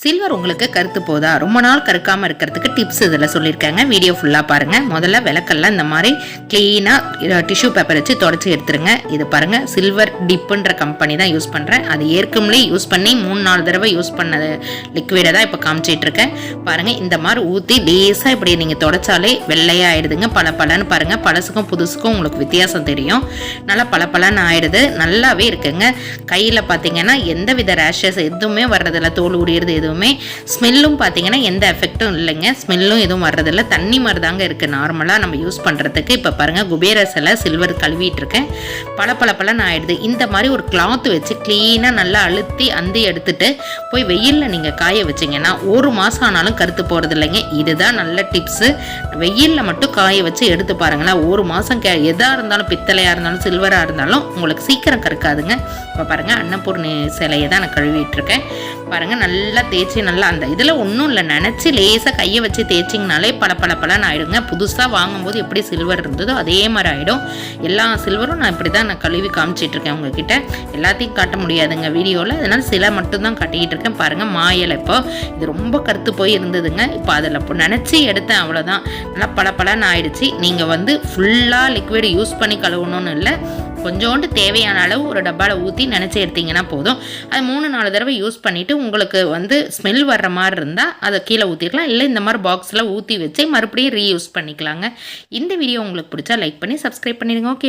Silver உங்களுக்கு கருத்து போதா, ரொம்ப நாள் கருக்காமல் இருக்கிறதுக்கு டிப்ஸ் இதில் சொல்லியிருக்காங்க. வீடியோ ஃபுல்லாக பாருங்கள். முதல்ல விளக்கெல்லாம் இந்த மாதிரி க்ளீனாக டிஷ்யூ பேப்பர் வச்சு தொடச்சி எடுத்துருங்க. இது பாருங்கள், சில்வர் டிப்புன்ற கம்பெனி தான் யூஸ் பண்ணுறேன். அது ஏற்கனவே யூஸ் பண்ணி 3-4 தடவை யூஸ் பண்ண லிக்விடை தான் இப்போ காமிச்சிட்ருக்கேன். பாருங்கள், இந்த மாதிரி ஊற்றி லேசாக இப்படி நீங்கள் தொடச்சாலே வெள்ளையாக ஆகிடுதுங்க. பலன்னு பாருங்கள், பழசுக்கும் புதுசுக்கும் உங்களுக்கு வித்தியாசம் தெரியும். நல்லா பலன்னு ஆகிடுது, நல்லாவே இருக்குங்க. கையில் பார்த்தீங்கன்னா எந்த வித ரேஷஸ் எதுவுமே வர்றதில்ல, தோல் உரியறது எதுவுமே. ஸ்மெல்லும் பார்த்தீங்கன்னா எந்த எஃபெக்டும் இல்லைங்க. ஸ்மெல்லும் எதுவும் வர்றதில்ல, தண்ணி மாதிரி தாங்க இருக்குது நார்மலாக நம்ம யூஸ் பண்ணுறதுக்கு. இப்போ பாருங்கள், குபேர சிலை சில்வர் கழுவிட்டு இருக்கேன். பலன்னு ஆயிடுது. இந்த மாதிரி ஒரு கிளாத் வச்சு க்ளீனாக நல்லா அழுத்தி அந்தி எடுத்துட்டு போய் வெயிலில் நீங்கள் காய வச்சிங்கன்னா 1 மாதம் ஆனாலும் கருத்து போகிறது இல்லைங்க. இதுதான் நல்ல டிப்ஸு. வெயிலில் மட்டும் காய வச்சு எடுத்து பாருங்களேன், 1 மாதம் எதாக இருந்தாலும், பித்தளையாக இருந்தாலும் சில்வராக இருந்தாலும் உங்களுக்கு சீக்கிரம் கருக்காதுங்க. இப்போ பாருங்கள், அன்னபூர்ணி சிலையை தான் நான் கழுவிட்டு இருக்கேன். பாருங்கள், நல்லா தேய்ச்சி நல்லா அந்த இதில் ஒன்றும் இல்லை, நினச்சி லேசாக கையை வச்சு தேய்ச்சிங்கனாலே பலன்னு ஆகிடுங்க. புதுசாக வாங்கும்போது எப்படி சில்வர் இருந்ததோ அதே மாதிரி ஆகிடும். எல்லா சில்வரும் நான் இப்படி தான் நான் கழுவி காமிச்சிட்ருக்கேன். உங்ககிட்ட எல்லாத்தையும் காட்ட முடியாதுங்க வீடியோவில், அதனால் சில மட்டும்தான் காட்டிக்கிட்டு இருக்கேன். பாருங்கள், மாயலை இப்போ இது ரொம்ப கருத்து போய் இருந்ததுங்க. இப்போ அதில் இப்போ நினச்சி எடுத்தேன், அவ்வளோதான். நல்லா பலன்னு ஆயிடுச்சு. நீங்கள் வந்து ஃபுல்லாக லிக்விட் யூஸ் பண்ணி கழுவணும்னு இல்லை, கொஞ்சோண்டு தேவையான அளவு ஒரு டப்பாவில் ஊற்றி நினச்சி எடுத்திங்கன்னா போதும். அது 3-4 தடவை யூஸ் பண்ணிவிட்டு உங்களுக்கு வந்து ஸ்மெல் வர்ற மாதிரி இருந்தால் அதை கீழே ஊற்றிக்கலாம். இல்லை இந்த மாதிரி பாக்ஸில் ஊற்றி வச்சு மறுபடியும் ரீயூஸ் பண்ணிக்கலாங்க. இந்த வீடியோ உங்களுக்கு பிடிச்சா லைக் பண்ணி சப்ஸ்கிரைப் பண்ணிடுங்க. ஓகே.